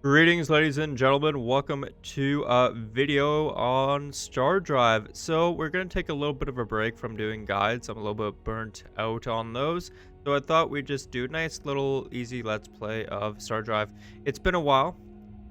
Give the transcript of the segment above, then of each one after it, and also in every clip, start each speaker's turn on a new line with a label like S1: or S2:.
S1: Greetings, ladies and gentlemen. Welcome to a video on Stardrive. So we're going to take a little bit of a break from doing guides. I'm a little bit burnt out on those. So I thought we'd just do a nice little easy let's play of Stardrive. It's been a while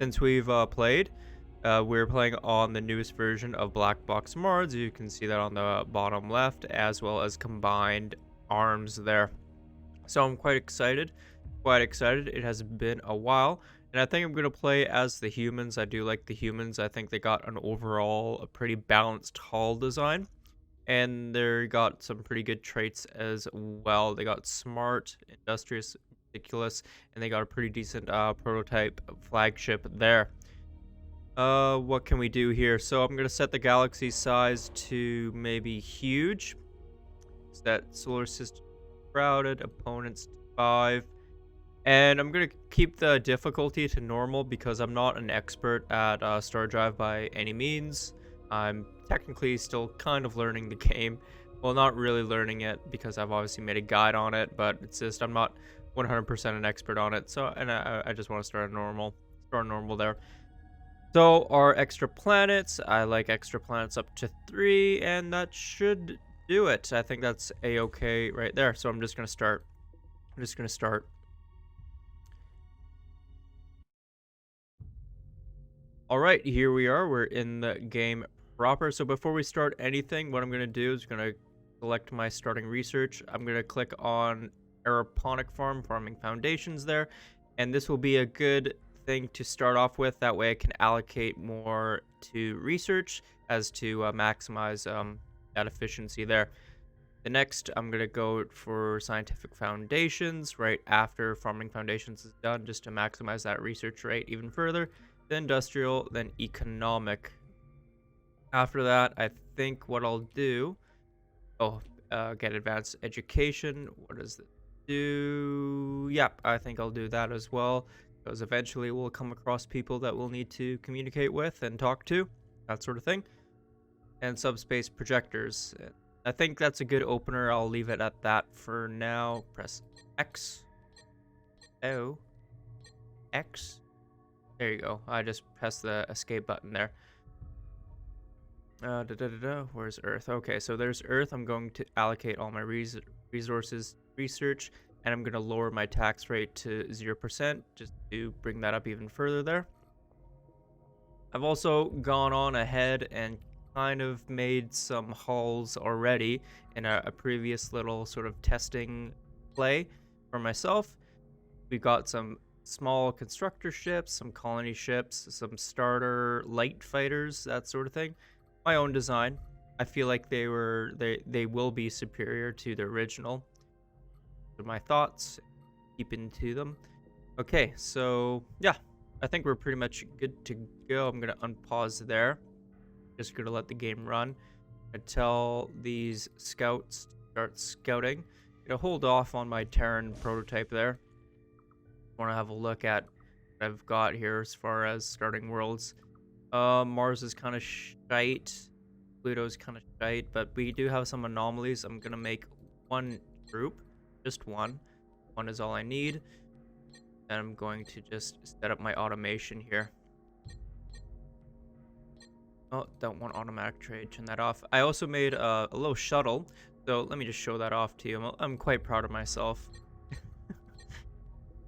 S1: since we've played. We're playing on the newest version of Blackbox mods. You can see that on the bottom left, as well as combined arms there. So I'm quite excited. Quite excited. It has been a while. And I think I'm going to play as the humans. I do like the humans. I think they got an overall a pretty balanced hull design. And they got some pretty good traits as well. They got smart, industrious, ridiculous, and they got a pretty decent prototype flagship there. What can we do here? So I'm going to set the galaxy size to maybe huge. Set solar system crowded, opponents 5. And I'm going to keep the difficulty to normal because I'm not an expert at Stardrive by any means. I'm technically still kind of learning the game. Well, not really learning it because I've obviously made a guide on it, but it's just I'm not 100% an expert on it. So, and I just want to start normal there. So our extra planets, I like extra planets up to 3, and that should do it. I think that's a-okay right there. So I'm just going to start. All right, here we are. We're in the game proper. So before we start anything, what I'm going to do is going to select my starting research. I'm going to click on aeroponic farming foundations there. And this will be a good thing to start off with. That way I can allocate more to research as to maximize that efficiency there. The next, I'm going to go for scientific foundations right after farming foundations is done, just to maximize that research rate even further. Then industrial, then economic. After that, I think what I'll do, get advanced education. What does it do? Yep, I think I'll do that as well, because eventually we'll come across people that we'll need to communicate with and talk to, that sort of thing. And subspace projectors. I think that's a good opener. I'll leave it at that for now. Press X. O. X. There you go. I just pressed the escape button there. Where's Earth? Okay, so there's Earth. I'm going to allocate all my resources research, and I'm going to lower my tax rate to 0% just to bring that up even further there. I've also gone on ahead and kind of made some hulls already in a previous little sort of testing play for myself. We got some small constructor ships, some colony ships, some starter light fighters, that sort of thing. My own design. I feel like they will be superior to the original. So my thoughts, keeping to them. Okay, so yeah, I think we're pretty much good to go. I'm gonna unpause there. Just gonna let the game run. I tell these scouts to start scouting. Gonna hold off on my Terran prototype there. Want to have a look at what I've got here as far as starting worlds. Mars is kind of shite. Pluto's kind of shite, but we do have some anomalies. I'm gonna make one group, just one. One is all I need. And I'm going to just set up my automation here. Oh, don't want automatic trade. Turn that off. I also made a little shuttle, so let me just show that off to you. I'm quite proud of myself.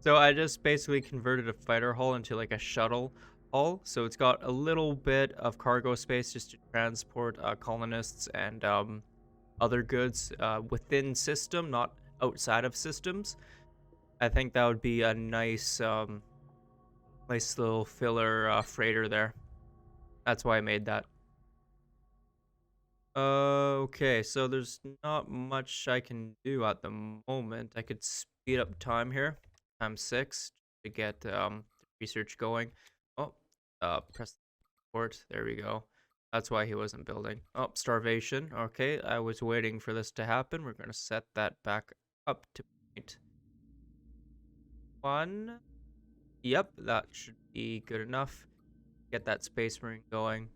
S1: So I just basically converted a fighter hull into like a shuttle hull. So it's got a little bit of cargo space just to transport colonists and other goods within system, not outside of systems. I think that would be a nice, nice little filler freighter there. That's why I made that. Okay, so there's not much I can do at the moment. I could speed up time here. Times 6 to get research going. Oh, press port. There we go. That's why he wasn't building. Oh, starvation. Okay, I was waiting for this to happen. We're going to set that back up to 0.1. Yep, that should be good enough. Get that space marine going.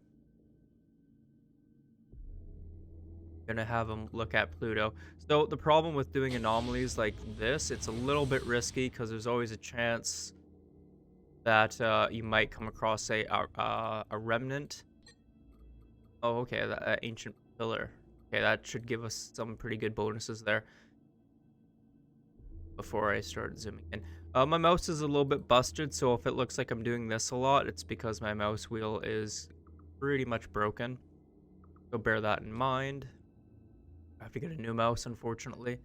S1: Gonna have them look at Pluto. So the problem with doing anomalies like this, it's a little bit risky because there's always a chance that you might come across a remnant. Oh, okay, that ancient pillar. Okay, that should give us some pretty good bonuses there before I start zooming in. My mouse is a little bit busted, so if it looks like I'm doing this a lot, it's because my mouse wheel is pretty much broken. So bear that in mind. I have to get a new mouse, unfortunately.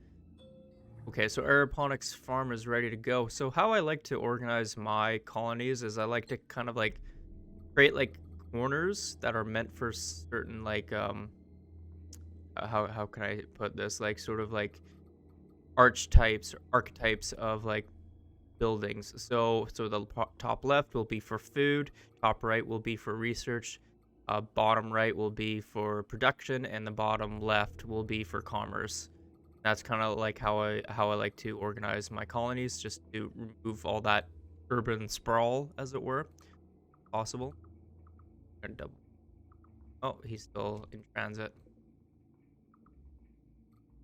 S1: Okay, so aeroponics farm is ready to go. So how I like to organize my colonies is I like to kind of like create like corners that are meant for certain like how can I put this, like sort of like archetypes of like buildings. So the top left will be for food, top right will be for research, bottom right will be for production, and the bottom left will be for commerce. That's kind of like how I like to organize my colonies, just to remove all that urban sprawl, as it were, possible. And double. Oh, he's still in transit.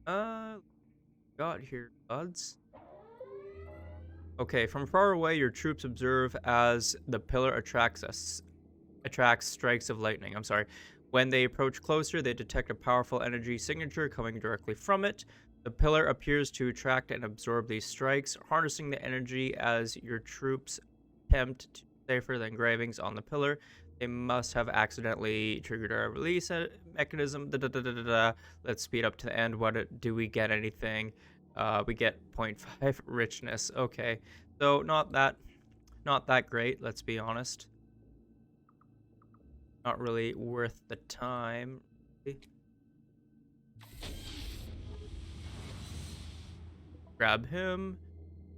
S1: Got here, buds. Okay, from far away, your troops observe as the pillar attracts strikes of lightning. I'm sorry. When they approach closer, they detect a powerful energy signature coming directly from it. The pillar appears to attract and absorb these strikes, harnessing the energy as your troops attempt to decipher the engravings on the pillar. They must have accidentally triggered a release mechanism. Let's speed up to the end. Do we get anything? We get 0.5 richness. Okay, so not that great. Let's be honest. Not really worth the time. Grab him.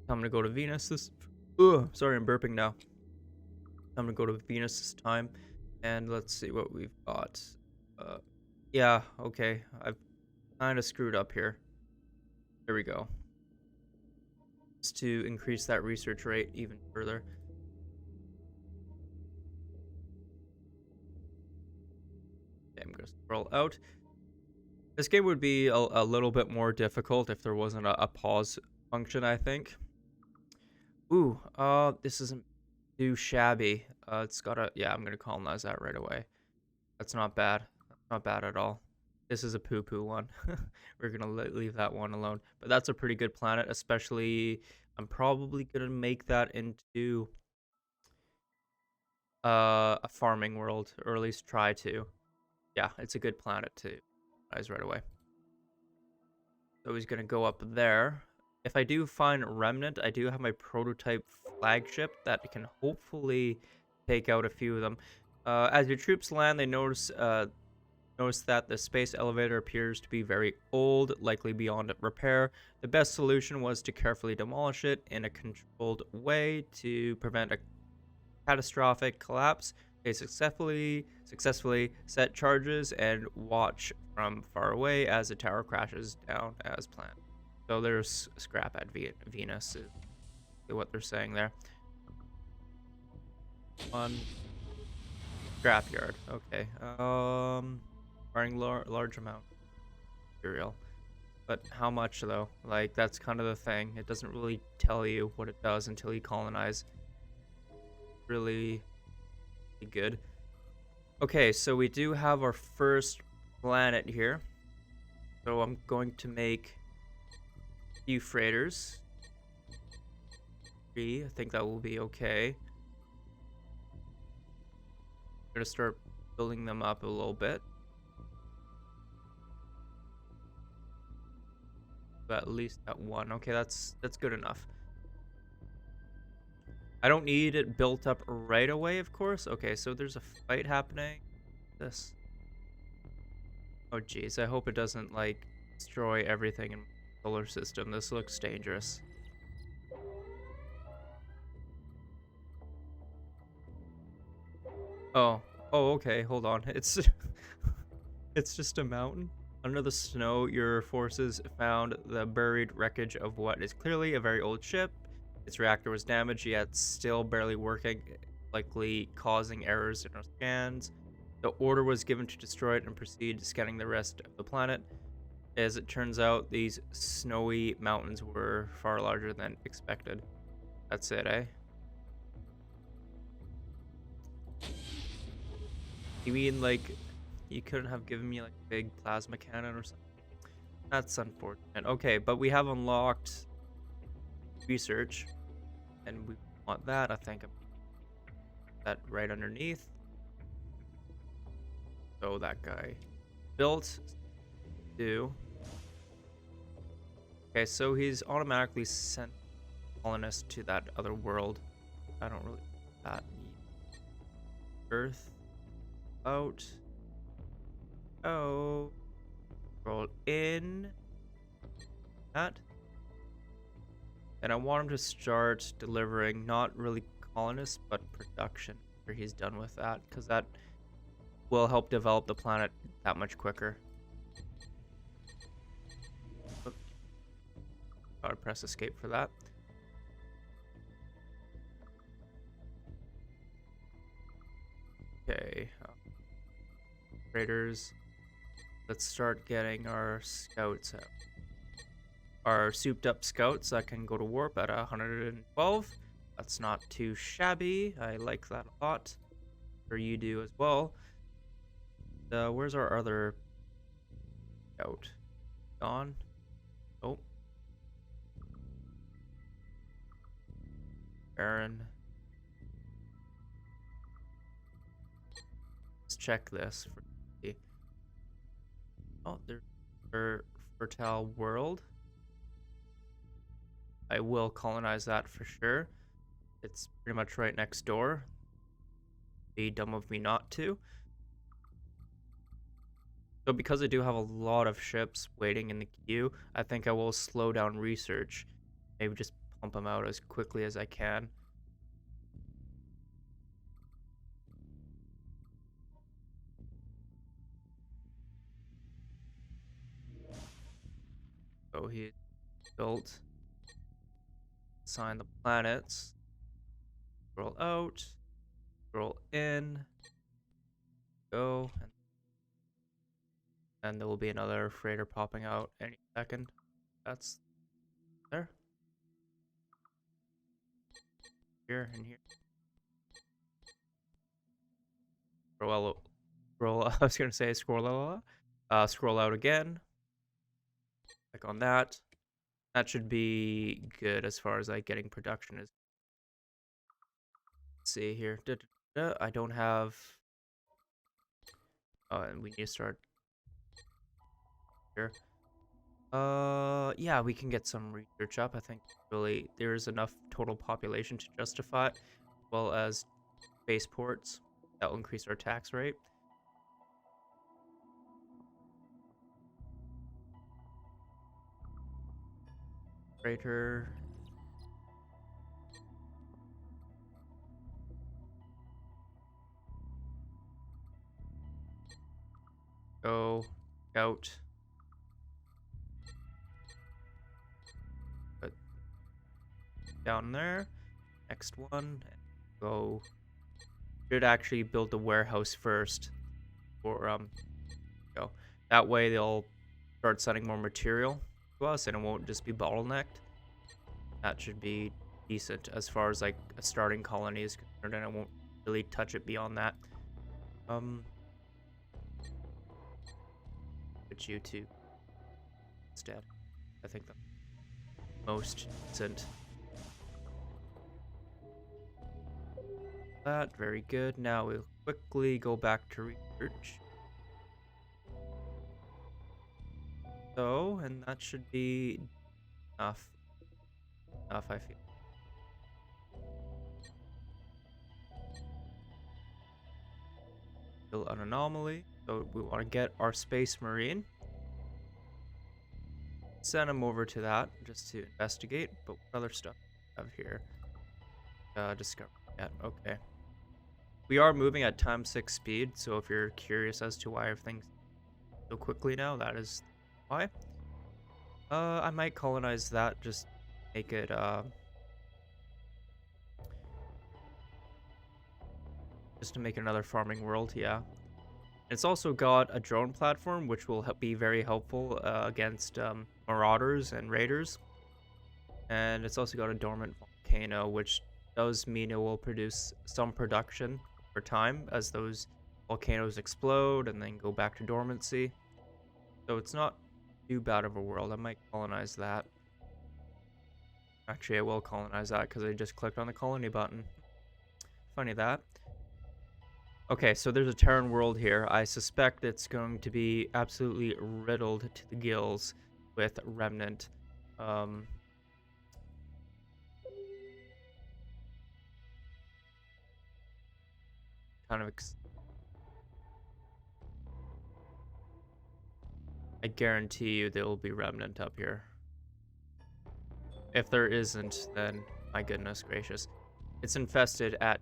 S1: I'm gonna go to Venus this. Sorry, I'm burping now. I'm gonna go to Venus this time, and let's see what we've got. Yeah, okay. I've kind of screwed up here. There we go. Just to increase that research rate even further. Okay, I'm gonna scroll out. This game would be a little bit more difficult if there wasn't a pause function, I think. Ooh, this isn't too shabby. It's got a, yeah, I'm gonna colonize that right away. That's not bad. That's not bad at all. This is a poo-poo one. We're gonna leave that one alone. But that's a pretty good planet, especially, I'm probably gonna make that into a farming world, or at least try to. Yeah, it's a good planet to colonize right away. So he's gonna go up there. If I do find Remnant, I do have my prototype flagship that can hopefully take out a few of them. As your troops land, they notice that the space elevator appears to be very old, likely beyond repair. The best solution was to carefully demolish it in a controlled way to prevent a catastrophic collapse. They successfully set charges and watch from far away as the tower crashes down as planned. So there's scrap at Venus, is what they're saying there. One scrapyard. Okay. Running large amount of material, but how much though? Like, that's kind of the thing. It doesn't really tell you what it does until you colonize. Really good. Okay, so we do have our first planet here. So I'm going to make a few freighters. 3, I think that will be okay. I'm gonna start building them up a little bit. But at least at 1. Okay, that's good enough. I don't need it built up right away, of course. Okay, so there's a fight happening. This. Oh, geez. I hope it doesn't, like, destroy everything in the solar system. This looks dangerous. Oh. Oh, okay. Hold on. It's... it's just a mountain. Under the snow, your forces found the buried wreckage of what is clearly a very old ship. Its reactor was damaged, yet still barely working, likely causing errors in our scans. The order was given to destroy it and proceed to scanning the rest of the planet. As it turns out, these snowy mountains were far larger than expected. That's it, eh? You mean like you couldn't have given me like a big plasma cannon or something? That's unfortunate. Okay, but we have unlocked research, and we want that. I think I'm that right underneath. So that guy built. Do. Okay, so he's automatically sent colonists to that other world. I don't really that Earth out. Oh, roll in that. And I want him to start delivering not really colonists, but production after he's done with that, because that will help develop the planet that much quicker. Oops. Gotta press escape for that. Okay. Raiders. Let's start getting our scouts out. Our souped up scouts that can go to warp at 112. That's not too shabby. I like that a lot. Or you do as well. Where's our other scout? Gone? Oh. Aaron. Let's check this. Oh, there's fertile world. I will colonize that for sure. It's pretty much right next door. Be dumb of me not to. So because I do have a lot of ships waiting in the queue, I think I will slow down research. Maybe just pump them out as quickly as I can. So he built. Assign the planets. Scroll out. Scroll in. Go. And there will be another freighter popping out any second. That's there. Here and here. Scroll I was gonna say scroll out again. Click on that. That should be good as far as like getting production is. Let's see here. I don't have. And we need to start here. Yeah, we can get some research up. I think really there is enough total population to justify it, as well as spaceports. That will increase our tax rate. Freighter. Go out. Put down there. Next one. Go. Should actually build the warehouse first. Or go. That way they'll start sending more material to us, and it won't just be bottlenecked. That should be decent as far as like a starting colony is concerned, and I won't really touch it beyond that. Put you two instead. I think the most decent. That very good. Now we'll quickly go back to research. So, and that should be enough. Enough, I feel. Still an anomaly. So we want to get our Space Marine. Send him over to that just to investigate. But what other stuff do we have here? Discover. Yeah, okay. We are moving at ×6 speed, so if you're curious as to why everything's so quickly now, that is why. I might colonize that, just make it just to make another farming world, yeah. It's also got a drone platform, which will be very helpful against marauders and raiders. And it's also got a dormant volcano, which does mean it will produce some production over time as those volcanoes explode and then go back to dormancy. So it's not too bad of a world. I might colonize that. Actually, I will colonize that because I just clicked on the colony button. Funny that. Okay, so there's a Terran world here. I suspect it's going to be absolutely riddled to the gills with Remnant. Kind of I guarantee you there will be Remnant up here. If there isn't, then my goodness gracious. It's infested at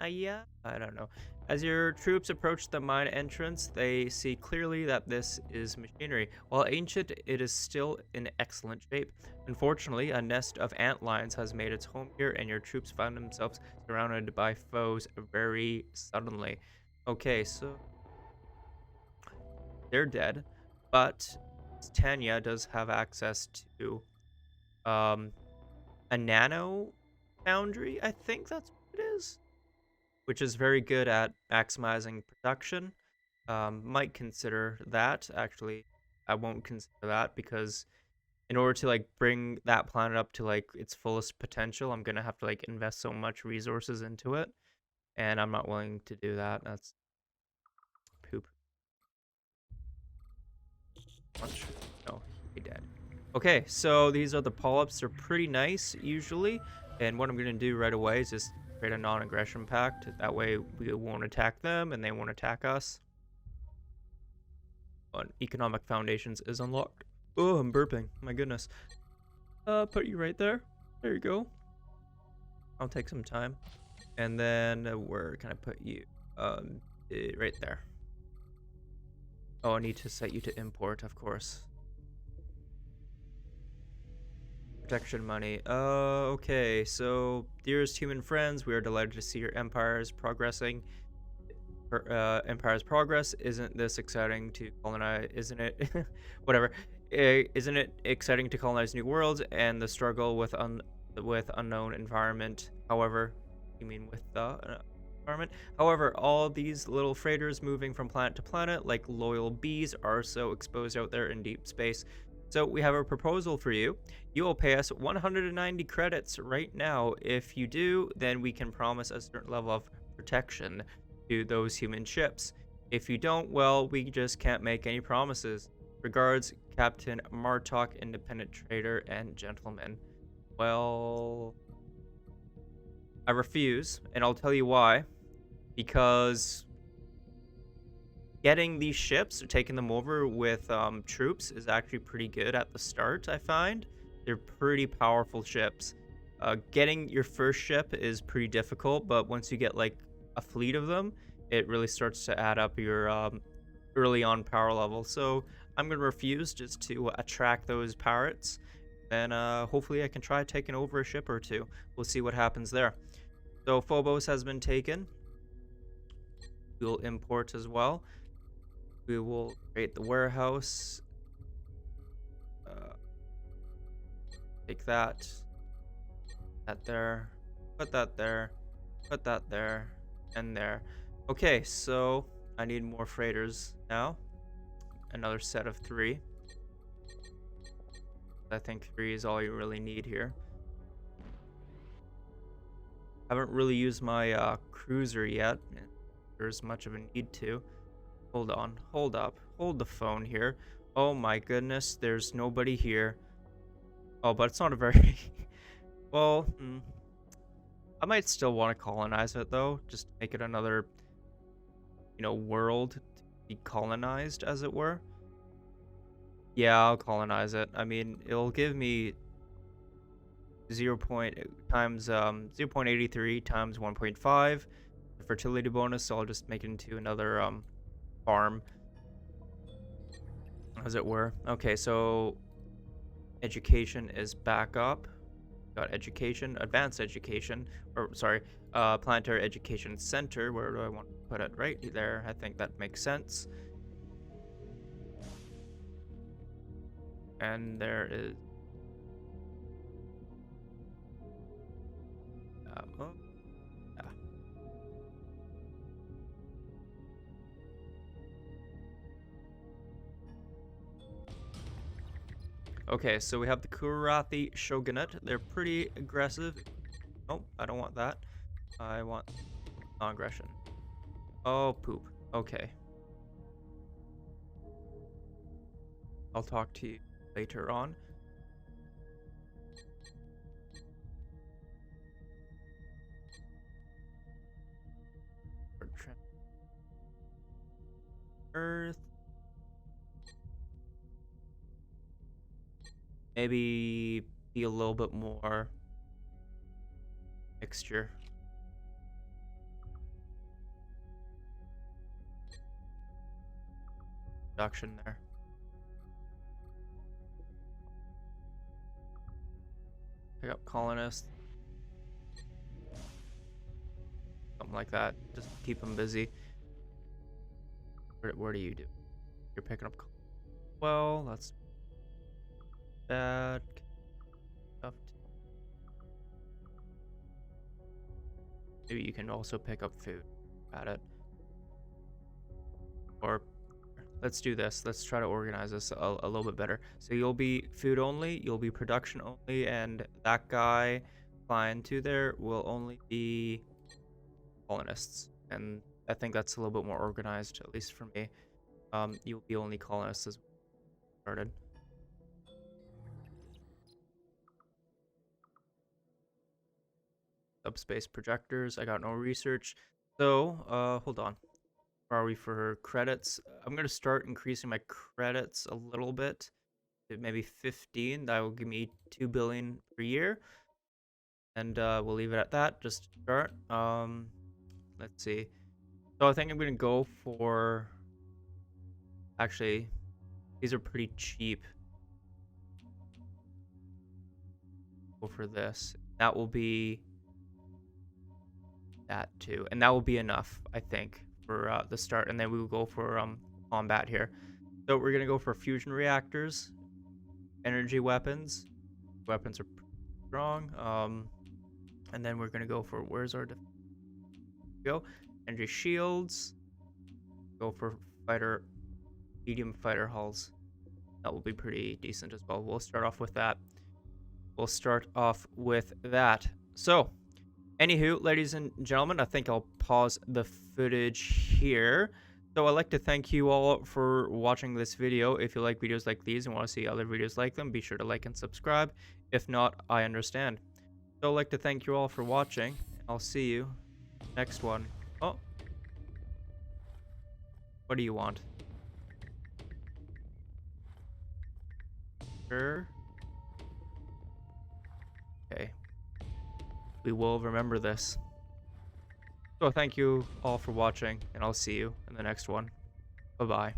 S1: yeah, I don't know. As your troops approach the mine entrance, they see clearly that this is machinery. While ancient, it is still in excellent shape. Unfortunately, a nest of antlions has made its home here, and your troops found themselves surrounded by foes very suddenly. Okay, so they're dead, but Tanya does have access to a nano foundry. I think that's what it is, which is very good at maximizing production. Might consider that. Actually, I won't consider that because in order to like bring that planet up to like its fullest potential, I'm gonna have to like invest so much resources into it, and I'm not willing to do that. That's poop. Much. No, he dead. Okay, so these are the polyps. They're pretty nice usually, and what I'm gonna do right away is just create a non-aggression pact. That way we won't attack them and they won't attack us. Economic foundations is unlocked. Oh, I'm burping. My goodness. Put you right there. There you go. I'll take some time. And then where can I put you? Right there. Oh, I need to set you to import, of course. Protection money. Okay. So, dearest human friends, we are delighted to see your empires progressing. Empire's progress. Isn't this exciting to colonize? Isn't it? Whatever. Isn't it exciting to colonize new worlds and the struggle with unknown environment? However, you mean with the environment? However, all these little freighters moving from planet to planet, like loyal bees, are so exposed out there in deep space. So we have a proposal for you. You will pay us 190 credits right now. If you do, then we can promise a certain level of protection to those human ships. If you don't, well, we just can't make any promises. Regards, Captain Martok, independent trader and gentleman. Well, I refuse, and I'll tell you why. Because getting these ships or taking them over with troops is actually pretty good at the start, I find. They're pretty powerful ships. Getting your first ship is pretty difficult, but once you get like a fleet of them, it really starts to add up your early on power level. So I'm gonna refuse just to attract those pirates, and hopefully I can try taking over a ship or two. We'll see what happens there. So Phobos has been taken. We'll import as well. We will create the warehouse. Take that. That there. Put that there. Put that there. And there. Okay, so I need more freighters now. Another set of 3. I think 3 is all you really need here. Haven't really used my cruiser yet. There's much of a need to. Hold on. Hold up. Hold the phone here. Oh my goodness, there's nobody here. Oh, but it's not a very... well, I might still want to colonize it, though. Just make it another, world to be colonized, as it were. Yeah, I'll colonize it. I mean, it'll give me 0.83 times 1.5. The fertility bonus, so I'll just make it into another farm, as it were. Okay, so education is back up. Got education, advanced education, or sorry, planetary education center. Where do I want to put it? Right there. I think that makes sense. And there is Okay, so we have the Kurathi Shogunate. They're pretty aggressive. Nope, I don't want that. I want non-aggression. Oh, poop. Okay. I'll talk to you later on. Earth. Maybe be a little bit more mixture. Production there. Pick up colonists. Something like that. Just keep them busy. Where do you do? You're picking up. Well, that's bad. Stuff. Maybe you can also pick up food at it. Or let's do this. Let's try to organize this a little bit better. So you'll be food only, you'll be production only, and that guy flying to there will only be colonists. And I think that's a little bit more organized, at least for me. You'll be only colonists as started. Subspace projectors. I got no research. So, hold on. Where are we for credits? I'm going to start increasing my credits a little bit. Maybe 15. That will give me 2 billion per year. And we'll leave it at that. Just to start. Let's see. So I think I'm going to go for... Actually, these are pretty cheap. Go for this. That will be... that too. And that will be enough, I think, for the start. And then we will go for combat here. So we're going to go for fusion reactors. Energy weapons. Weapons are strong. And then we're going to go for... Where's our... Go. Energy shields. Go for fighter... medium fighter hulls. That will be pretty decent as well. We'll start off with that. So, anywho, ladies and gentlemen, I think I'll pause the footage here. So I'd like to thank you all for watching this video. If you like videos like these and want to see other videos like them, be sure to like and subscribe. If not, I understand. So I'd like to thank you all for watching. I'll see you next one. Oh. What do you want? Sure. Okay. We will remember this. So thank you all for watching, and I'll see you in the next one. Bye-bye.